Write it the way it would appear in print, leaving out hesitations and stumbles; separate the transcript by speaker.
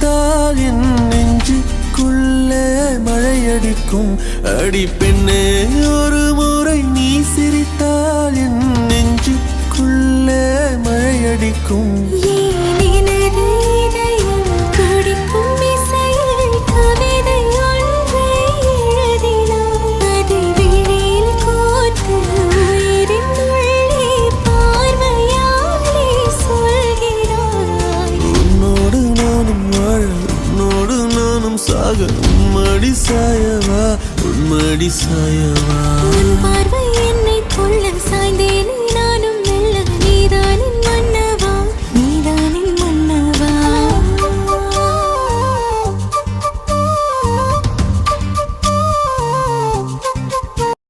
Speaker 1: சிரித்தால் என் நெஞ்சுக்குள்ளே மழையடிக்கும். அடி பெண்ணே ஒரு முறை நீ சிரித்தால் என் நெஞ்சுக்குள்ளே மழையடிக்கும். சாக உம்மடி சாயவா, உம்மடி சாயவா.